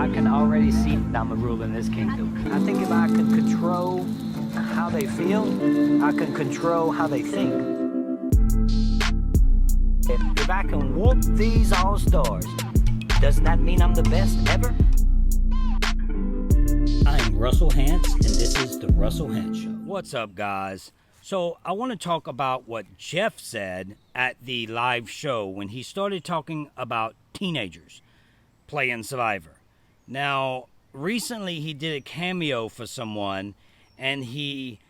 I can already see I'm a ruler in this kingdom. I think if I can control how they feel, I can control how they think. If I can whoop these all-stars, doesn't that mean I'm the best ever? I'm Russell Hantz, and this is the Russell Hantz Show. What's up, guys? So I want to talk about what Jeff said at the live show when he started talking about teenagers playing Survivor. Now, recently he did a cameo for someone, and he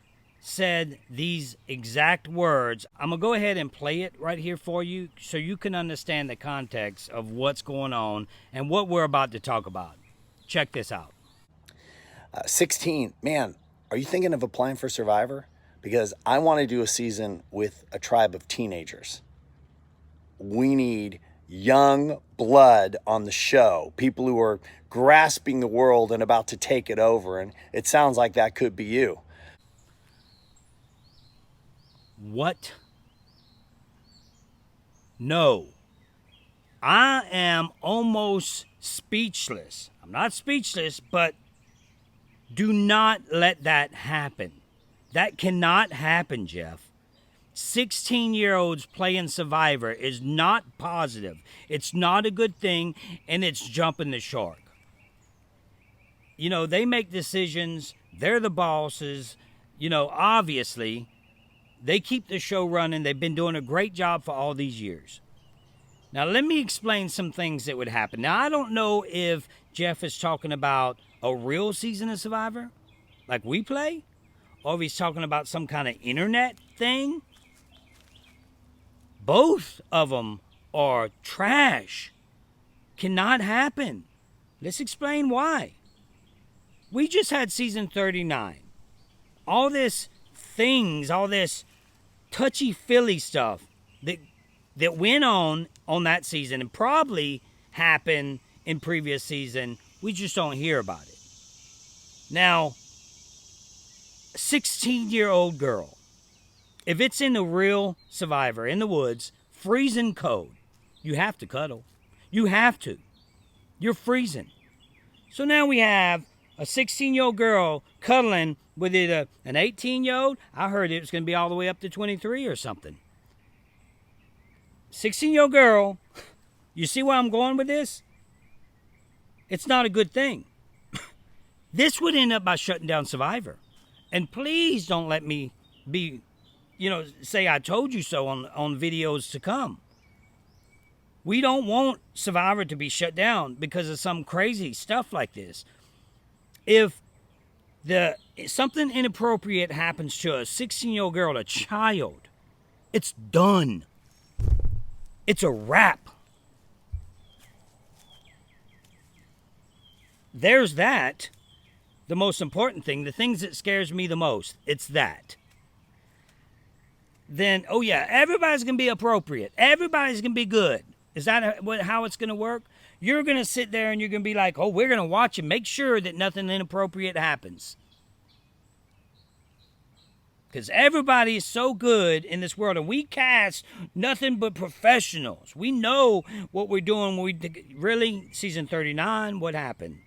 said these exact words. I'm going to go ahead and play it right here for you so you can understand the context of what's going on and what we're about to talk about. Check this out. 16, man, are you thinking of applying for Survivor? Because I want to do a season with a tribe of teenagers. We need young blood on the show, people who are grasping the world and about to take it over, and it sounds like that could be you. What? No. I am almost speechless. I'm not speechless, but do not let that happen. That cannot happen, Jeff. 16-year-olds playing Survivor is not positive. It's not a good thing, and it's jumping the shark. You know, they make decisions. They're the bosses. You know, obviously, they keep the show running. They've been doing a great job for all these years. Now, let me explain some things that would happen. Now, I don't know if Jeff is talking about a real season of Survivor, like we play, or if he's talking about some kind of internet thing. Both of them are trash. Cannot happen. Let's explain why. We just had season 39. All this things, all this touchy-feely stuff that went on that season and probably happened in previous season, we just don't hear about it. Now, 16-year-old girl, if it's in the real Survivor, in the woods, freezing cold, you have to cuddle. You have to. You're freezing. So now we have a 16-year-old girl cuddling with an 18-year-old. I heard it was going to be all the way up to 23 or something. 16-year-old girl, you see where I'm going with this? It's not a good thing. This would end up by shutting down Survivor. And please don't let me say I told you so on videos to come. We don't want Survivor to be shut down because of some crazy stuff like this. If something inappropriate happens to a 16-year-old girl, a child, it's done. It's a wrap. There's that. The most important thing, the things that scares me the most, it's that. Then, oh yeah, everybody's going to be appropriate. Everybody's going to be good. Is that how it's going to work? You're going to sit there and you're going to be like, oh, we're going to watch and make sure that nothing inappropriate happens. Because everybody is so good in this world, and we cast nothing but professionals. We know what we're doing. Really, season 39, what happened?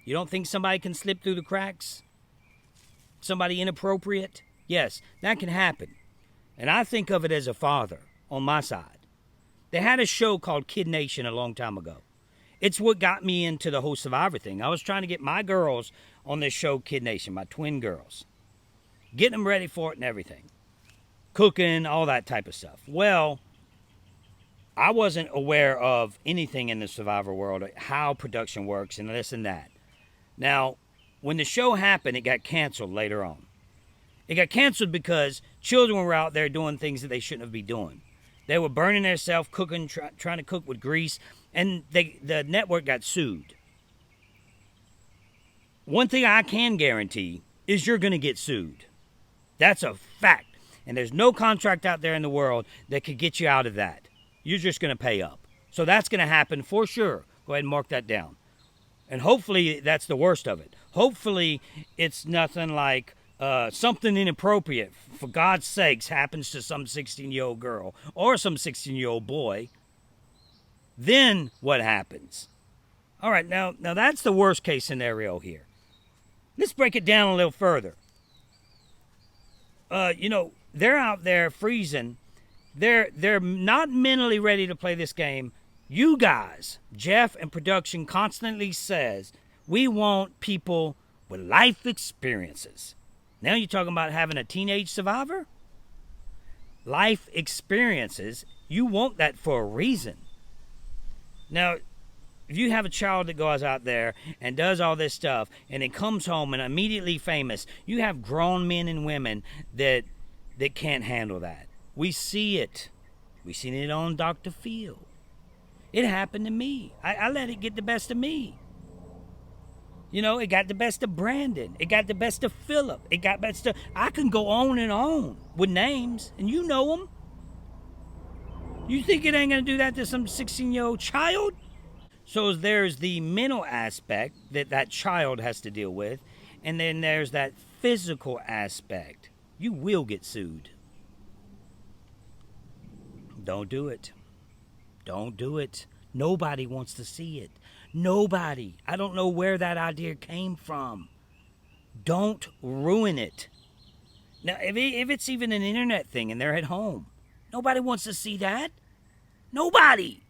You don't think somebody can slip through the cracks? Somebody inappropriate? Yes, that can happen. And I think of it as a father on my side. They had a show called Kid Nation a long time ago. It's what got me into the whole Survivor thing. I was trying to get my girls on this show, Kid Nation, my twin girls. Getting them ready for it and everything. Cooking, all that type of stuff. Well, I wasn't aware of anything in the Survivor world, how production works and this and that. Now, when the show happened, it got canceled later on. It got canceled because children were out there doing things that they shouldn't be doing. They were burning themselves, cooking, trying to cook with grease, and the network got sued. One thing I can guarantee is you're going to get sued. That's a fact. And there's no contract out there in the world that could get you out of that. You're just going to pay up. So that's going to happen for sure. Go ahead and mark that down. And hopefully that's the worst of it. Hopefully it's nothing like something inappropriate, for God's sakes, happens to some 16-year-old girl or some 16-year-old boy. Then what happens? All right, now that's the worst case scenario here. Let's break it down a little further. They're out there freezing. They're not mentally ready to play this game. You guys, Jeff and production constantly says, we want people with life experiences. Now you're talking about having a teenage survivor? Life experiences, you want that for a reason. Now, if you have a child that goes out there and does all this stuff and then comes home and immediately famous, you have grown men and women that can't handle that. We see it. We seen it on Dr. Phil. It happened to me. I let it get the best of me. It got the best of Brandon. It got the best of Philip. It got best of... I can go on and on with names, and you know them. You think it ain't going to do that to some 16-year-old child? So there's the mental aspect that child has to deal with, and then there's that physical aspect. You will get sued. Don't do it. Don't do it. Nobody wants to see it. Nobody. I don't know where that idea came from. Don't ruin it. Now, if it's even an internet thing and they're at home, nobody wants to see that. Nobody.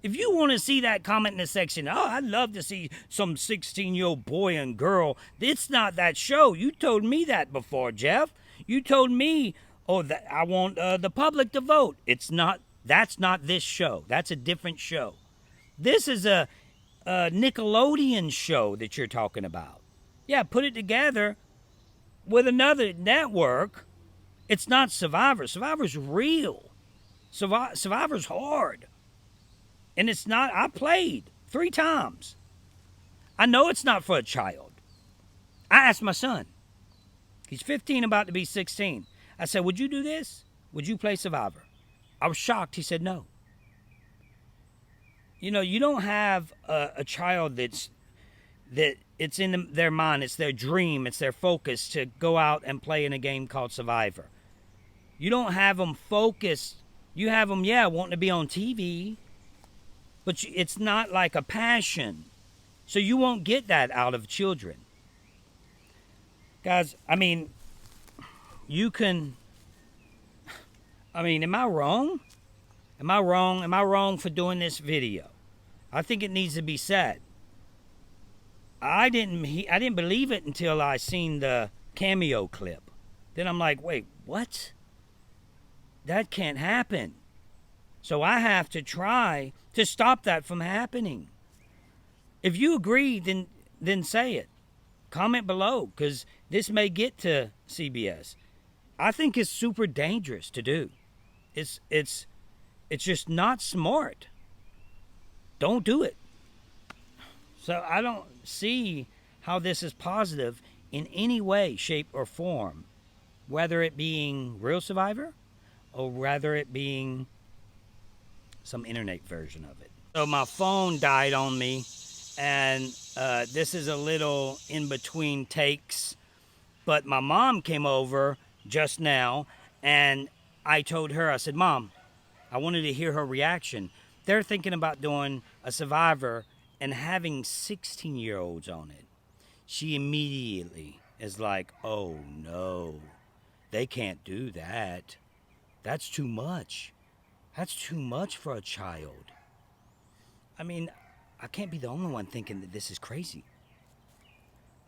If you want to see that, comment in the section. Oh, I'd love to see some 16-year-old boy and girl. It's not that show. You told me that before, Jeff. You told me, that I want the public to vote. That's not this show. That's a different show. This is a Nickelodeon show that you're talking about. Yeah, put it together with another network. It's not Survivor. Survivor's real. Survivor's hard. And it's not... I played 3 times. I know it's not for a child. I asked my son. He's 15, about to be 16. I said, would you do this? Would you play Survivor? I was shocked. He said no. You don't have a child that it's in their mind, it's their dream, it's their focus to go out and play in a game called Survivor. You don't have them focused. You have them, wanting to be on TV, but it's not like a passion. So you won't get that out of children. Guys, you can... am I wrong? Am I wrong? Am I wrong for doing this video? I think it needs to be said. I didn't believe it until I seen the cameo clip. Then I'm like, wait, what? That can't happen. So I have to try to stop that from happening. If you agree, then say it. Comment below, because this may get to CBS. I think it's super dangerous to do. It's just not smart. Don't do it. So I don't see how this is positive in any way, shape, or form, whether it being Real Survivor or whether it being some internet version of it. So my phone died on me, and this is a little in between takes, but my mom came over just now, and I told her, I said, Mom, I wanted to hear her reaction. They're thinking about doing a Survivor and having 16-year-olds on it. She immediately is like, oh no, they can't do that. That's too much. That's too much for a child. I can't be the only one thinking that this is crazy.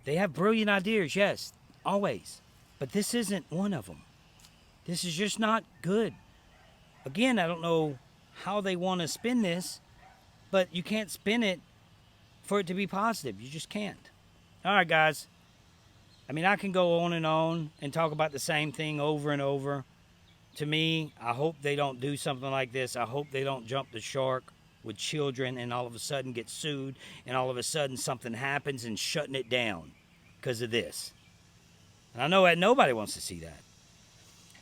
They have brilliant ideas, yes, always. But this isn't one of them. This is just not good. Again, I don't know how they want to spin this, but you can't spin it for it to be positive. You just can't. All right, guys. I can go on and talk about the same thing over and over. To me, I hope they don't do something like this. I hope they don't jump the shark with children and all of a sudden get sued and all of a sudden something happens and shutting it down because of this. And I know that nobody wants to see that.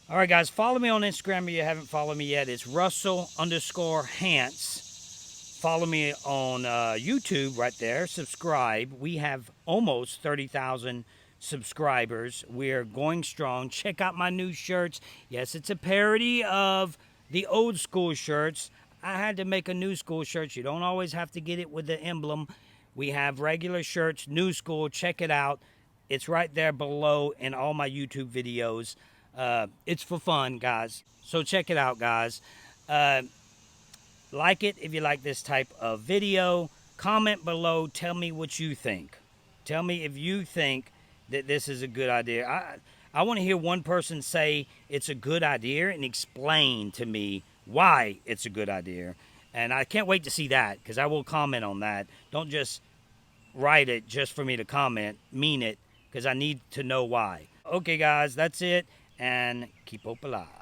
All right, guys, follow me on Instagram if you haven't followed me yet. It's Russell_Hantz. Follow me on YouTube right there. Subscribe. We have almost 30,000 subscribers. We're going strong. Check out my new shirts. Yes, it's a parody of the old school shirts. I had to make a New School shirt. You don't always have to get it with the emblem. We have regular shirts, New School. Check it out. It's right there below in all my YouTube videos. It's for fun, guys. So check it out, guys. Like it if you like this type of video. Comment below. Tell me what you think. Tell me if you think that this is a good idea. I want to hear one person say it's a good idea and explain to me why it's a good idea. And I can't wait to see that, because I will comment on that. Don't just write it just for me to comment. Mean it, because I need to know why. Okay, guys, that's it. And keep hope alive.